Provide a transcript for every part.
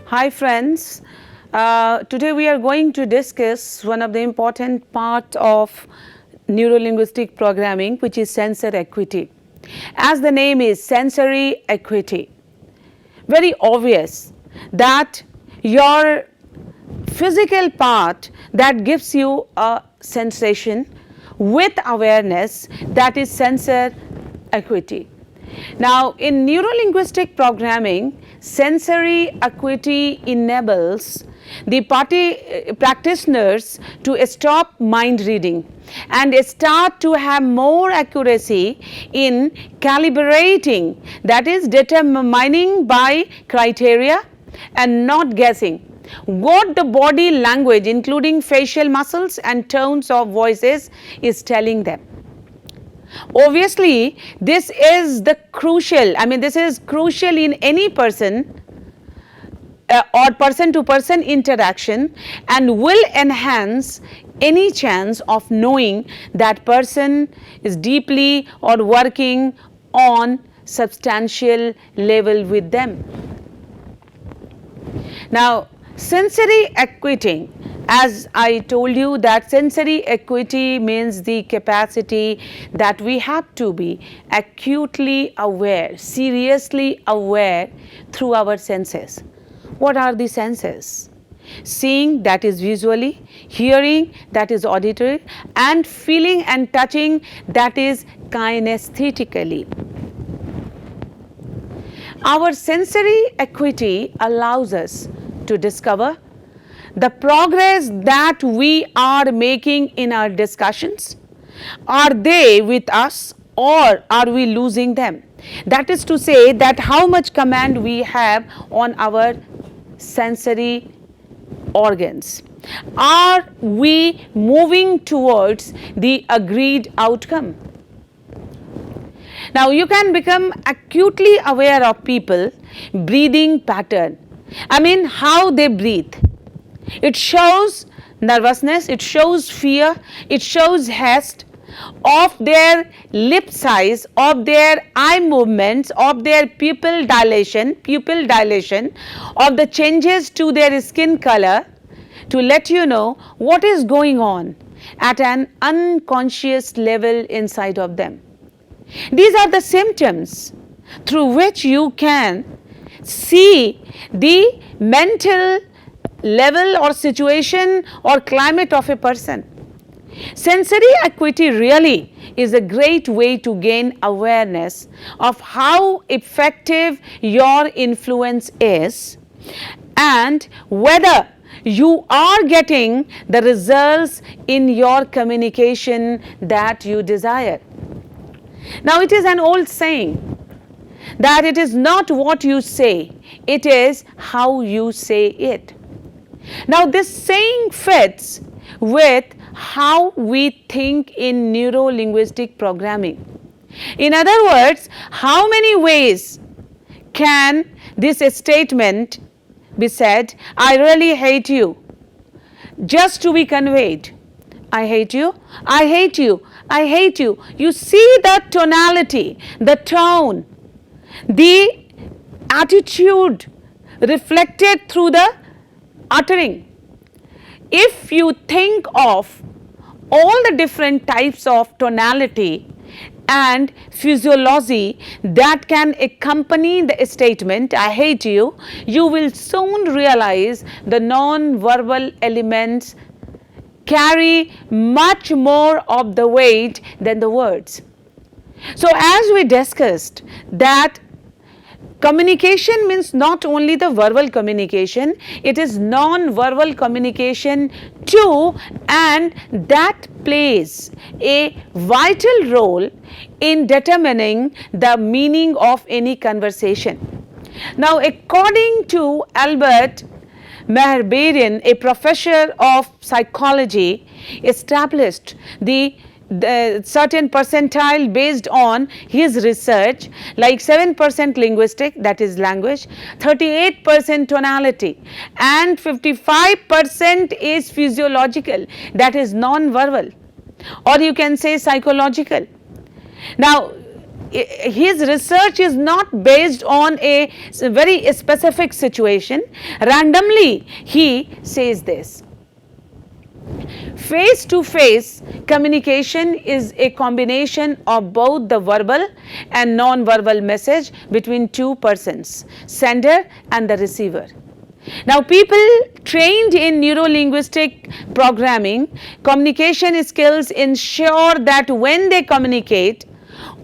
Hi friends, today we are going to discuss one of the important part of neurolinguistic programming, which is sensor equity. As the name is sensory equity, very obvious that your physical part that gives you a sensation with awareness, that is sensor acuity. Now, in neurolinguistic programming, sensory acuity enables the practitioners to stop mind reading and start to have more accuracy in calibrating, that is determining by criteria and not guessing what the body language, including facial muscles and tones of voices, is telling them. Obviously, this is the crucial, this is crucial in any person or person to person interaction and will enhance any chance of knowing that person is deeply or working on substantial level with them. Now, sensory acuity, as I told you, that sensory acuity means the capacity that we have to be acutely aware, seriously aware through our senses. What are the senses? Seeing, that is visually, hearing, that is auditory, and feeling and touching, that is kinesthetically. Our sensory acuity allows us to discover the progress that we are making in our discussions. Are they with us or are we losing them? That is to say that how much command we have on our sensory organs. Are we moving towards the agreed outcome? Now, you can become acutely aware of people breathing pattern. How they breathe. It shows nervousness, it shows fear, it shows haste of their lip size, of their eye movements, of their pupil dilation, of the changes to their skin color, to let you know what is going on at an unconscious level inside of them. These are the symptoms through which you can see the mental level or situation or climate of a person. Sensory acuity really is a great way to gain awareness of how effective your influence is and whether you are getting the results in your communication that you desire. Now, it is an old saying that it is not what you say, it is how you say it. Now, this saying fits with how we think in neuro-linguistic programming. In other words, how many ways can this statement be said, I really hate you, just to be conveyed? I hate you, I hate you, I hate you. You see the tonality, the tone, the attitude reflected through the uttering. If you think of all the different types of tonality and physiology that can accompany the statement, I hate you, you will soon realize the non-verbal elements carry much more of the weight than the words. So, as we discussed that communication means not only the verbal communication, it is non-verbal communication too, and that plays a vital role in determining the meaning of any conversation. Now, according to Albert Mehrbarian, a professor of psychology, established the certain percentile based on his research, like 7% linguistic, that is language, 38% tonality, and 55% is physiological, that is non-verbal, or you can say psychological. Now, his research is not based on a very specific situation. Randomly he says this. Face to face communication is a combination of both the verbal and non-verbal message between two persons, sender and the receiver. Now, people trained in neuro-linguistic programming, communication skills ensure that when they communicate,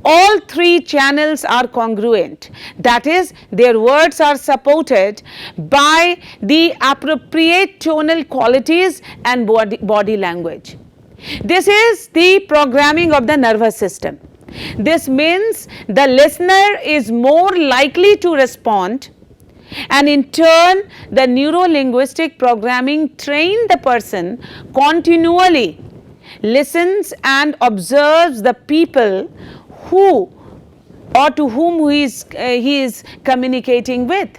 all three channels are congruent. That is, their words are supported by the appropriate tonal qualities and body language. This is the programming of the nervous system. This means the listener is more likely to respond, and in turn the neuro-linguistic programming trains the person continually listens and observes the people who or to whom he is communicating with.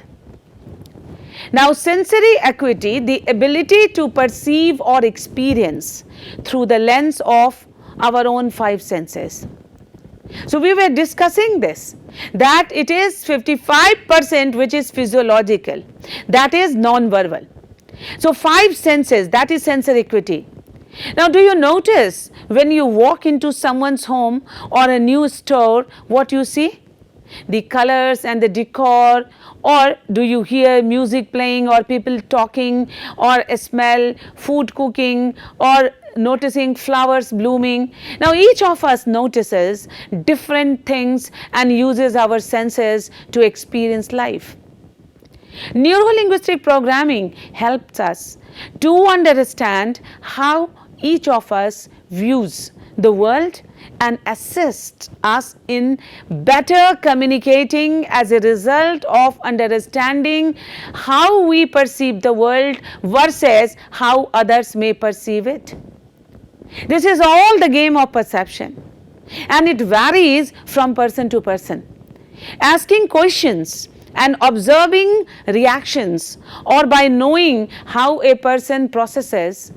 Now, sensory acuity, the ability to perceive or experience through the lens of our own five senses. So, we were discussing this, that it is 55% which is physiological, that is non-verbal. So, five senses, that is sensory acuity. Now, do you notice when you walk into someone's home or a new store, what you see? The colors and the decor, or do you hear music playing or people talking, or a smell, food cooking, or noticing flowers blooming? Now, each of us notices different things and uses our senses to experience life. Neuro-linguistic programming helps us to understand how each of us views the world and assists us in better communicating as a result of understanding how we perceive the world versus how others may perceive it. This is all the game of perception, and it varies from person to person. Asking questions and observing reactions, or by knowing how a person processes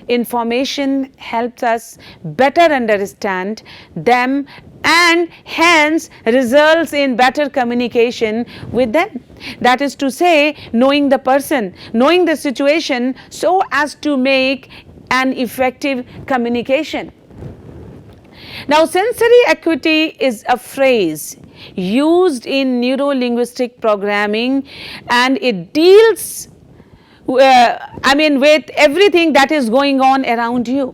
information, helps us better understand them and hence results in better communication with them. That is to say, knowing the person, knowing the situation so as to make an effective communication. Now, sensory acuity is a phrase used in neuro-linguistic programming, and it deals with everything that is going on around you.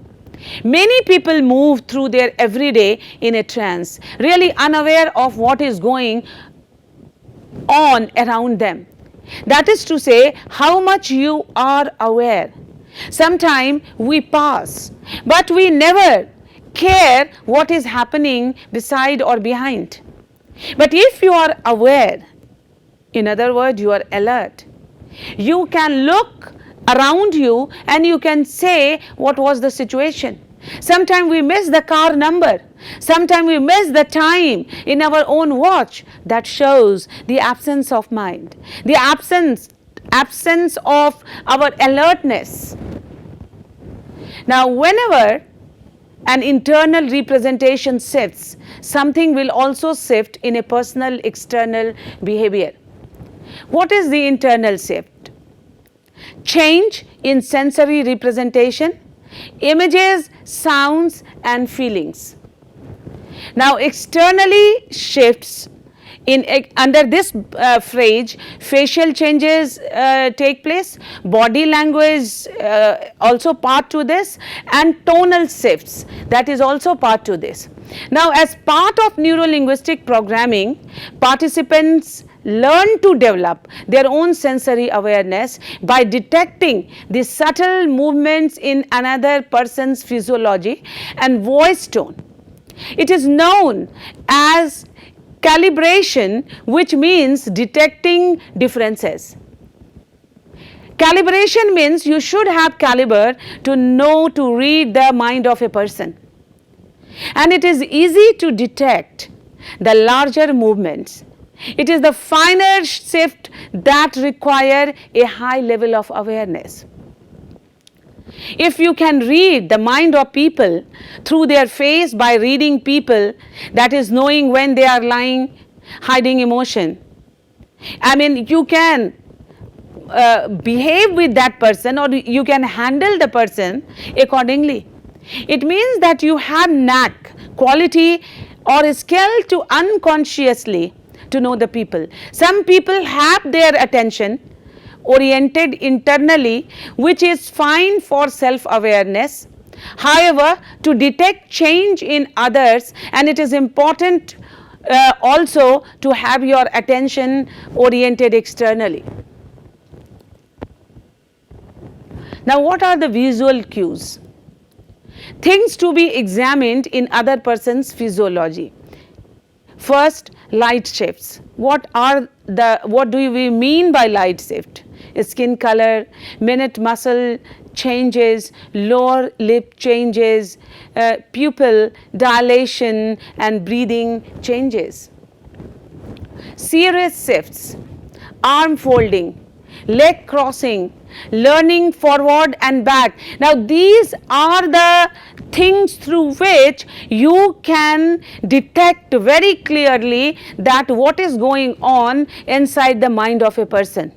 Many people move through their everyday in a trance, really unaware of what is going on around them. That is to say, how much you are aware. Sometimes we pass, but we never care what is happening beside or behind. But if you are aware, in other words, you are alert, you can look around you and you can say what was the situation. Sometimes we miss the car number, sometimes we miss the time in our own watch. That shows the absence of mind, the absence of our alertness. Now, whenever an internal representation shifts, something will also shift in a personal external behavior. What is the internal shift? Change in sensory representation, images, sounds and feelings. Now, externally shifts under this phrase, facial changes take place, body language also part to this, and tonal shifts, that is also part to this. Now, as part of neuro-linguistic programming, participants learn to develop their own sensory awareness by detecting the subtle movements in another person's physiology and voice tone. It is known as calibration, which means detecting differences. Calibration means you should have caliber to know to read the mind of a person, and it is easy to detect the larger movements. It is the finer shift that require a high level of awareness. If you can read the mind of people through their face by reading people, that is knowing when they are lying, hiding emotion. I mean, you can behave with that person, or you can handle the person accordingly. It means that you have knack, quality or a skill to unconsciously to know the people. Some people have their attention oriented internally, which is fine for self awareness. However, to detect change in others, and it is important also to have your attention oriented externally. Now, what are the visual cues? Things to be examined in other person's physiology. First, light shifts. What do we mean by light shift? Skin color, minute muscle changes, lower lip changes, pupil dilation and breathing changes. Serious shifts, arm folding, leg crossing, leaning forward and back. Now, these are the things through which you can detect very clearly that what is going on inside the mind of a person,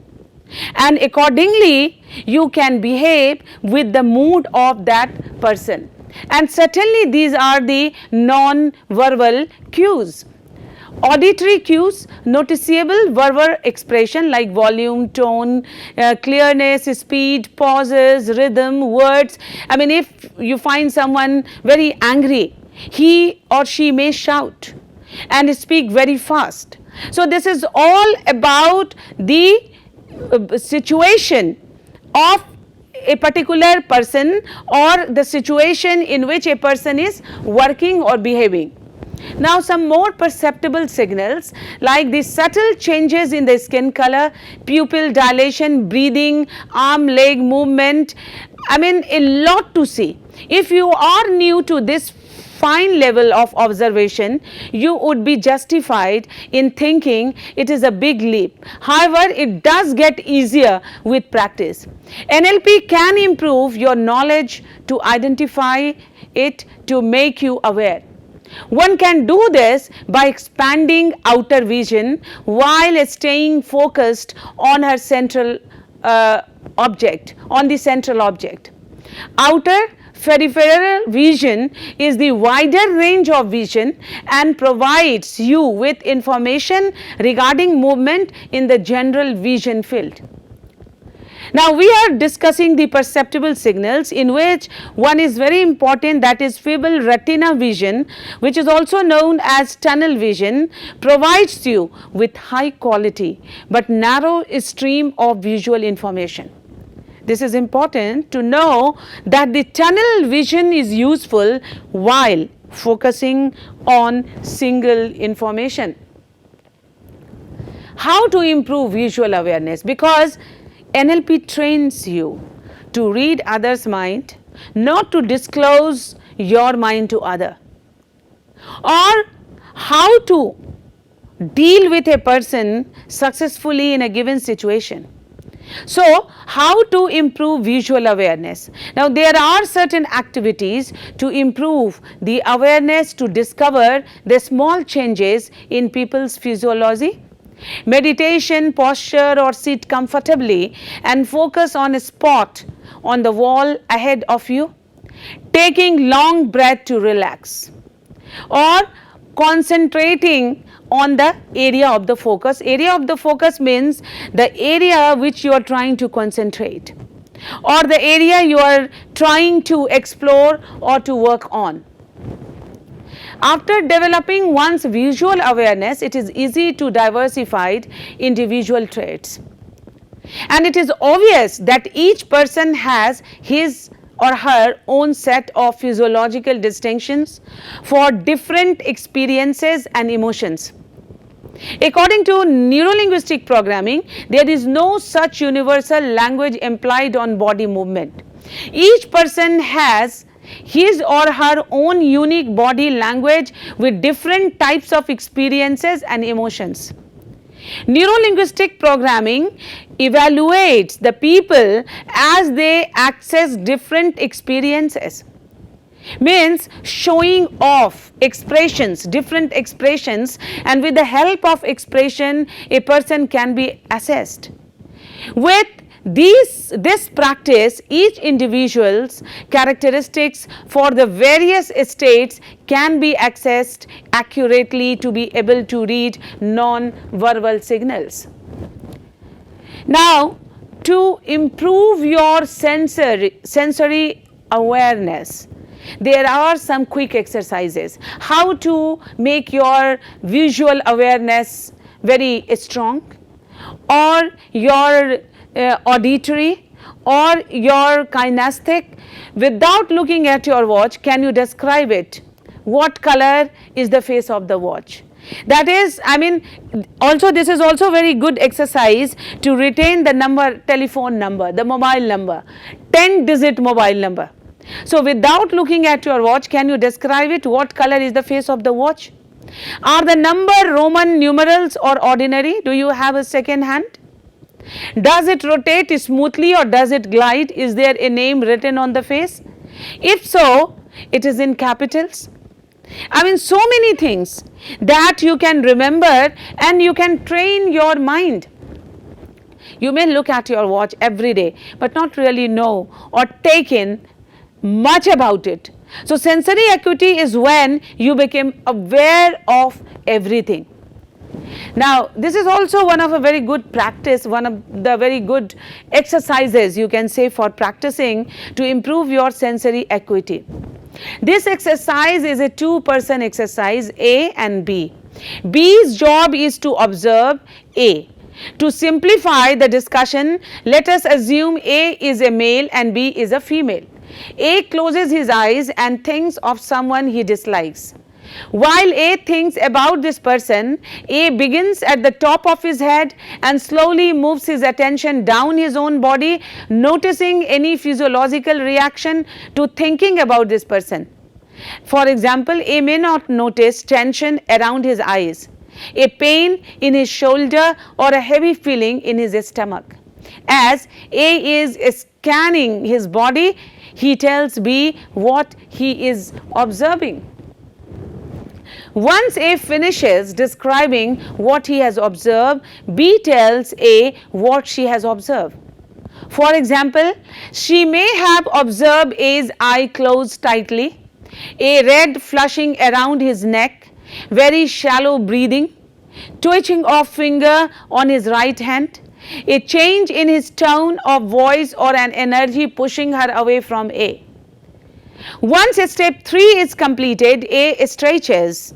and accordingly you can behave with the mood of that person. And certainly these are the non-verbal cues. Auditory cues, noticeable verbal expression like volume, tone, clearness, speed, pauses, rhythm, words. I mean, if you find someone very angry, he or she may shout and speak very fast. So, this is all about the situation of a particular person or the situation in which a person is working or behaving. Now, some more perceptible signals like the subtle changes in the skin color, pupil dilation, breathing, arm leg movement. I mean, a lot to see. If you are new to this fine level of observation, you would be justified in thinking it is a big leap. However, it does get easier with practice. NLP can improve your knowledge to identify it, to make you aware. One can do this by expanding outer vision while staying focused on her central object, on the central object. Outer peripheral vision is the wider range of vision and provides you with information regarding movement in the general vision field. Now, we are discussing the perceptible signals, in which one is very important, that is feeble retina vision, which is also known as tunnel vision, provides you with high quality but narrow stream of visual information. This is important to know that the tunnel vision is useful while focusing on single information. How to improve visual awareness? Because NLP trains you to read others' mind, not to disclose your mind to other, or how to deal with a person successfully in a given situation. So, how to improve visual awareness? Now, there are certain activities to improve the awareness, to discover the small changes in people's physiology. Meditation, posture or sit comfortably and focus on a spot on the wall ahead of you. Taking long breath to relax, or concentrating on the area of the focus. Area of the focus means the area which you are trying to concentrate, or the area you are trying to explore or to work on. After developing one's visual awareness, it is easy to diversify individual traits. And it is obvious that each person has his or her own set of physiological distinctions for different experiences and emotions. According to neurolinguistic programming, there is no such universal language implied on body movement. Each person has his or her own unique body language with different types of experiences and emotions. Neurolinguistic programming evaluates the people as they access different experiences. Means showing off expressions, different expressions, and with the help of expression a person can be assessed. With this practice, each individual's characteristics for the various states can be accessed accurately to be able to read non-verbal signals. Now, to improve your sensory awareness, there are some quick exercises. How to make your visual awareness very strong, or your auditory, or your kinesthetic. Without looking at your watch, can you describe it? What color is the face of the watch? That is, I mean, also this is also very good exercise to retain the number, telephone number, the mobile number, 10-digit mobile number. So without looking at your watch, can you describe it? What color is the face of the watch? Are the number Roman numerals or ordinary? Do you have a second hand? Does it rotate smoothly or does it glide? Is there a name written on the face? If so, it is in capitals. I mean, so many things that you can remember and you can train your mind. You may look at your watch every day but not really know or take in much about it. So sensory acuity is when you become aware of everything. Now, this is also one of a very good practice, one of the very good exercises you can say for practicing to improve your sensory acuity. This exercise is a two-person exercise, A and B. B's job is to observe A. To simplify the discussion, let us assume A is a male and B is a female. A closes his eyes and thinks of someone he dislikes. While A thinks about this person, A begins at the top of his head and slowly moves his attention down his own body, noticing any physiological reaction to thinking about this person. For example, A may not notice tension around his eyes, a pain in his shoulder, or a heavy feeling in his stomach. As A is scanning his body, he tells B what he is observing. Once A finishes describing what he has observed, B tells A what she has observed. For example, she may have observed A's eye closed tightly, a red flushing around his neck, very shallow breathing, twitching of finger on his right hand, a change in his tone of voice, or an energy pushing her away from A. Once step 3 is completed, A stretches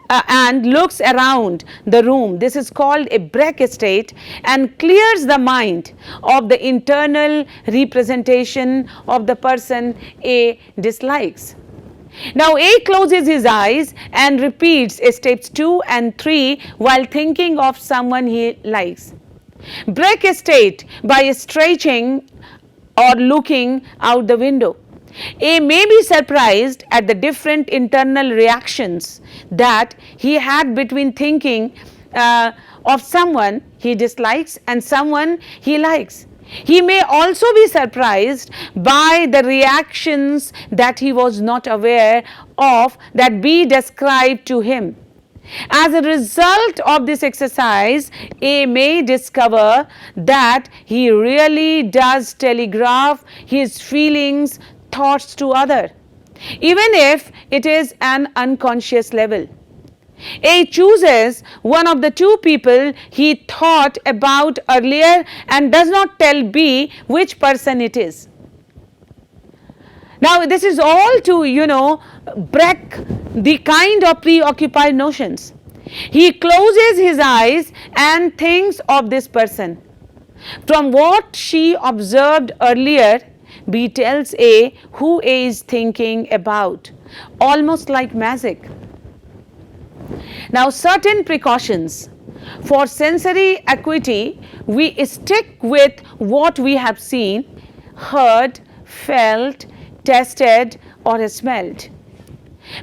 and looks around the room. This is called a break state and clears the mind of the internal representation of the person A dislikes. Now A closes his eyes and repeats steps 2 and 3 while thinking of someone he likes. Break state by stretching or looking out the window. A may be surprised at the different internal reactions that he had between thinking of someone he dislikes and someone he likes. He may also be surprised by the reactions that he was not aware of that B described to him. As a result of this exercise, A may discover that he really does telegraph his feelings, thoughts to other, even if it is an unconscious level. A chooses one of the two people he thought about earlier and does not tell B which person it is. Now, this is all to, break the kind of preoccupied notions. He closes his eyes and thinks of this person. From what she observed earlier, B tells A who A is thinking about, almost like magic. Now, certain precautions. For sensory acuity, we stick with what we have seen, heard, felt, tasted, or smelled.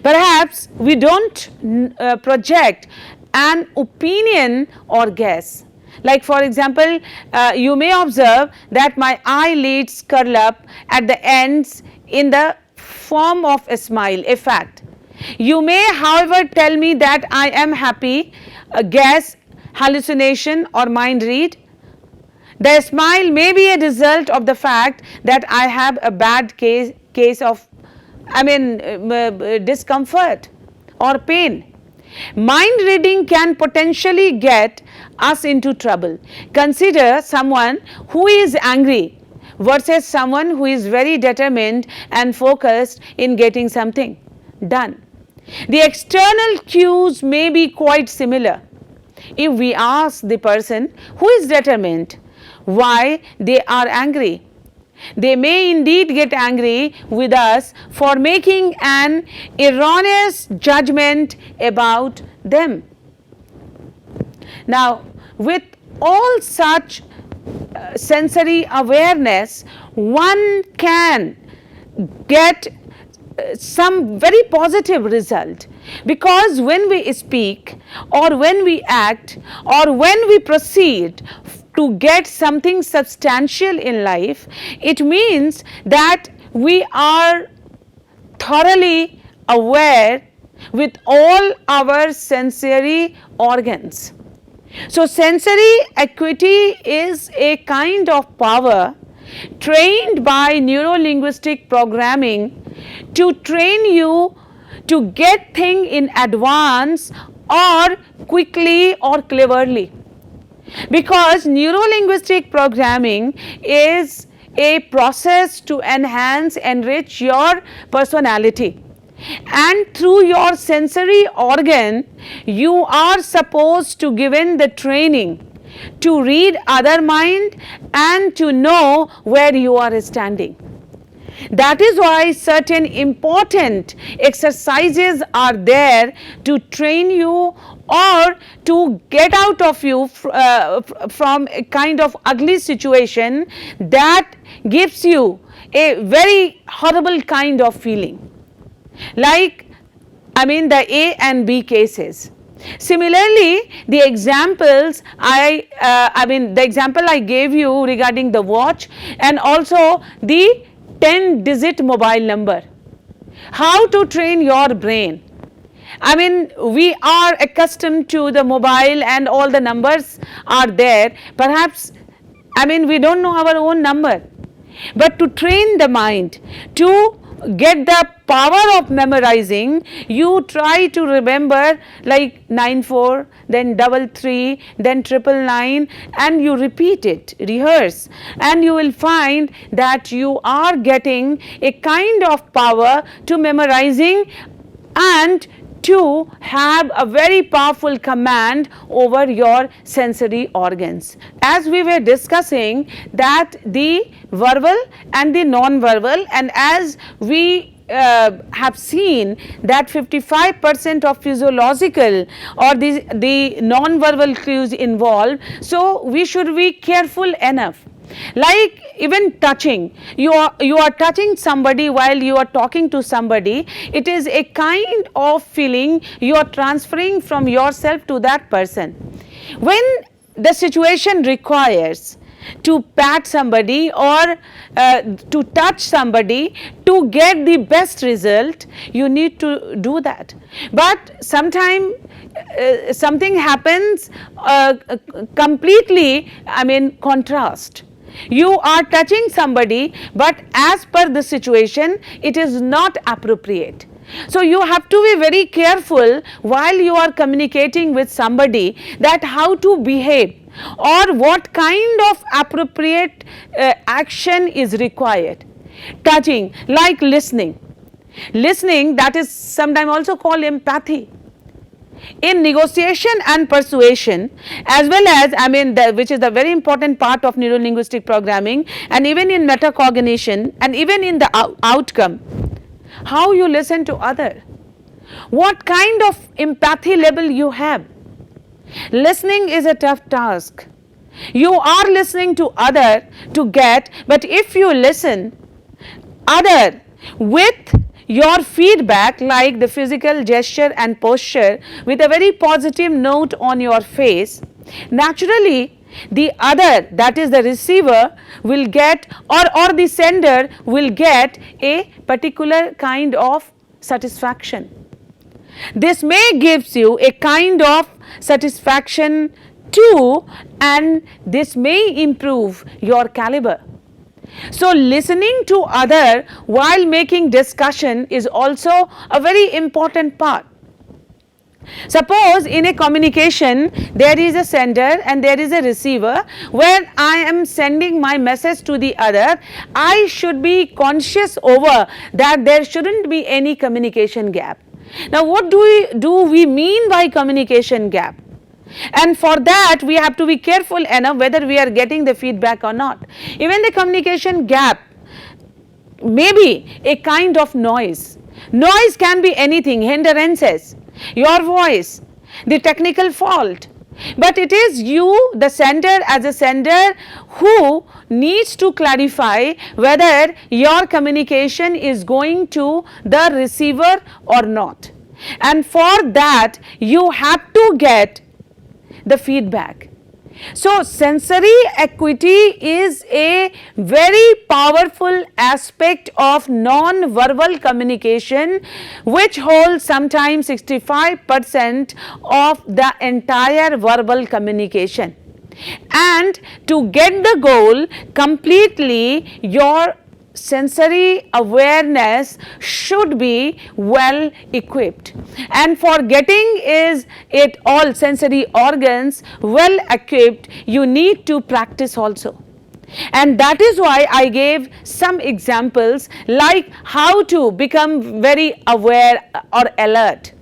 Perhaps we don't project an opinion or guess. Like for example, you may observe that my eyelids curl up at the ends in the form of a smile, a fact. You may however tell me that I am happy, guess, hallucination or mind read. The smile may be a result of the fact that I have a bad case of discomfort or pain. Mind reading can potentially get us into trouble. Consider someone who is angry versus someone who is very determined and focused in getting something done. The external cues may be quite similar. If we ask the person who is determined why they are angry, they may indeed get angry with us for making an erroneous judgment about them. Now, with all such sensory awareness, one can get some very positive result, because when we speak or when we act or when we proceed to get something substantial in life, it means that we are thoroughly aware with all our sensory organs. So, sensory acuity is a kind of power trained by neuro-linguistic programming to train you to get things in advance or quickly or cleverly. Because neuro-linguistic programming is a process to enhance, enrich your personality, and through your sensory organ you are supposed to given the training to read other mind and to know where you are standing. That is why certain important exercises are there to train you or to get out of you from a kind of ugly situation that gives you a very horrible kind of feeling, like the A and B cases. Similarly, the examples the example I gave you regarding the watch and also the 10-digit mobile number. How to train your brain? We are accustomed to the mobile and all the numbers are there. Perhaps we don't know our own number, but to train the mind to get the power of memorizing, you try to remember like 94, then 33, then 999, and you repeat it, rehearse, and you will find that you are getting a kind of power to memorizing and to have a very powerful command over your sensory organs. As we were discussing that the verbal and the non-verbal, and as we have seen that 55% of physiological or the non-verbal cues involved, so we should be careful enough. Like even touching, you are touching somebody while you are talking to somebody, it is a kind of feeling you are transferring from yourself to that person. When the situation requires to pat somebody or to touch somebody to get the best result, you need to do that. But sometimes something happens completely contrast. You are touching somebody, but as per the situation it is not appropriate. So, you have to be very careful while you are communicating with somebody that how to behave or what kind of appropriate action is required. Touching, like listening. Listening, that is sometimes also called empathy. In negotiation and persuasion, as well as which is the very important part of neuro-linguistic programming, and even in metacognition and even in the outcome, how you listen to other, what kind of empathy level you have. Listening is a tough task. You are listening to other to get, but if you listen other with your feedback, like the physical gesture and posture, with a very positive note on your face, naturally the other, that is the receiver, will get, or the sender will get a particular kind of satisfaction. This may gives you a kind of satisfaction too, and this may improve your caliber. So listening to other while making discussion is also a very important part. Suppose in a communication there is a sender and there is a receiver. When I am sending my message to the other, I should be conscious over that there shouldn't be any communication gap. Now what do we mean by communication gap? And for that we have to be careful enough whether we are getting the feedback or not. Even the communication gap may be a kind of noise. Noise can be anything, hindrances, your voice, the technical fault. But it is you, the sender, as a sender, who needs to clarify whether your communication is going to the receiver or not. And for that you have to get the feedback. So sensory acuity is a very powerful aspect of non-verbal communication, which holds sometimes 65% of the entire verbal communication. And to get the goal completely, your sensory awareness should be well equipped, and for getting is it all sensory organs well equipped, you need to practice also. And that is why I gave some examples, like how to become very aware or alert.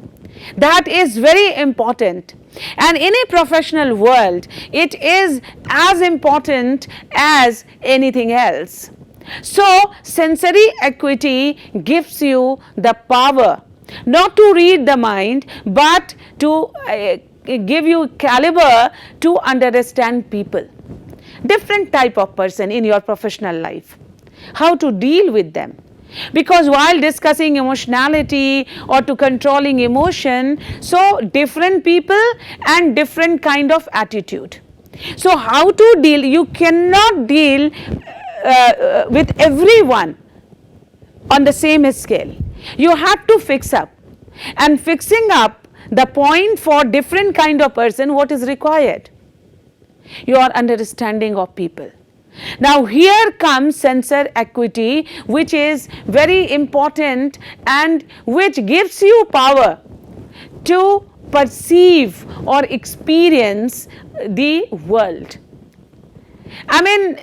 That is very important. And in a professional world, it is as important as anything else. So sensory acuity gives you the power not to read the mind, but to give you caliber to understand people, different type of person in your professional life, how to deal with them. Because while discussing emotionality or to controlling emotion, so different people and different kind of attitude. So how to deal, you cannot deal with everyone on the same scale. You have to fix up, and fixing up the point for different kind of person, what is required? Your understanding of people. Now here comes sensor acuity, which is very important and which gives you power to perceive or experience the world. I mean,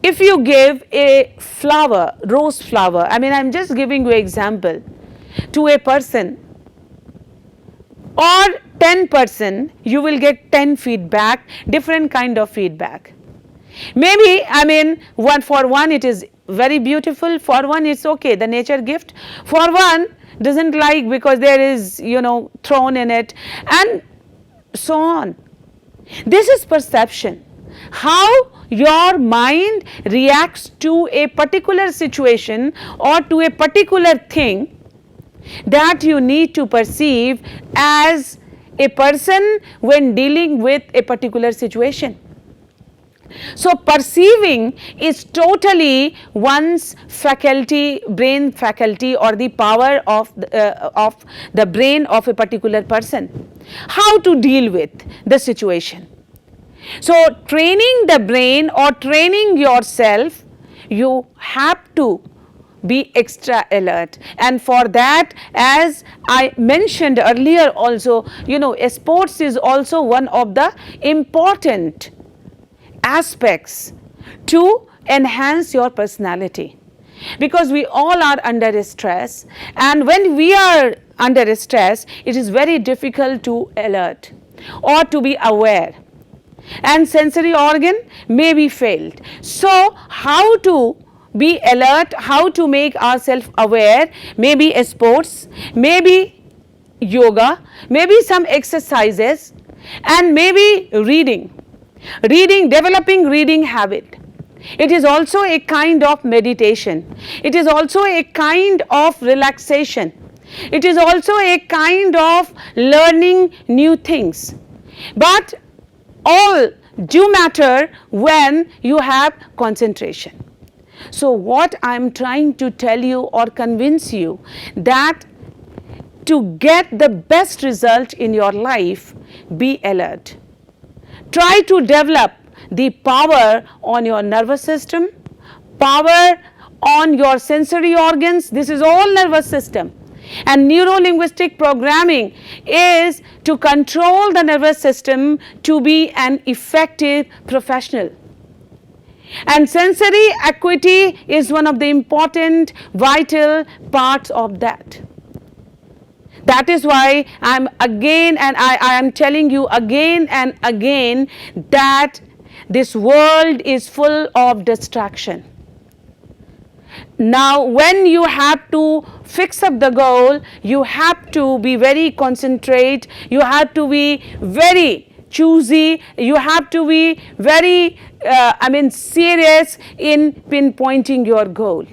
if you give a flower, rose flower, I mean, I'm just giving you an example, to a person or 10 person, you will get 10 feedback, different kind of feedback. Maybe, I mean, for one it is very beautiful, for one it's okay, the nature gift, for one doesn't like because there is, thorn in it, and so on. This is perception. How your mind reacts to a particular situation or to a particular thing, that you need to perceive as a person when dealing with a particular situation. So perceiving is totally one's faculty, brain faculty, or the power of the brain of a particular person. How to deal with the situation. So training the brain or training yourself, you have to be extra alert, and for that, as I mentioned earlier also, sports is also one of the important aspects to enhance your personality, because we all are under stress, and when we are under stress, it is very difficult to alert or to be aware, and sensory organ may be failed. So how to be alert, how to make ourselves aware, maybe a sports, maybe yoga, maybe some exercises, and maybe reading, developing reading habit. It is also a kind of meditation. It is also a kind of relaxation. It is also a kind of learning new things. But all do matter when you have concentration. So what I am trying to tell you or convince you, that to get the best result in your life, be alert. Try to develop the power on your nervous system, power on your sensory organs. This is all nervous system. And neuro-linguistic programming is to control the nervous system to be an effective professional. And sensory acuity is one of the important, vital parts of that. That is why I am telling you again and again that this world is full of distraction. Now, when you have to fix up the goal, you have to be very concentrate, you have to be very choosy, you have to be very serious in pinpointing your goal.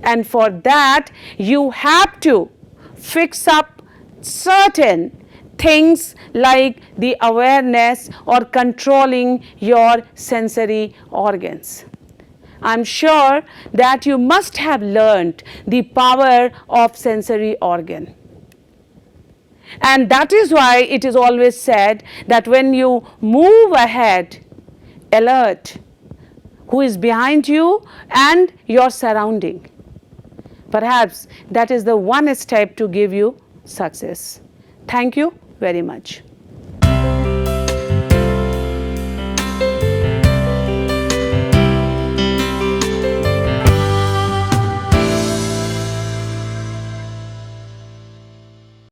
And for that, you have to fix up certain things like the awareness or controlling your sensory organs. I am sure that you must have learned the power of sensory organ. And that is why it is always said that when you move ahead, alert who is behind you and your surrounding. Perhaps that is the one step to give you success. Thank you very much.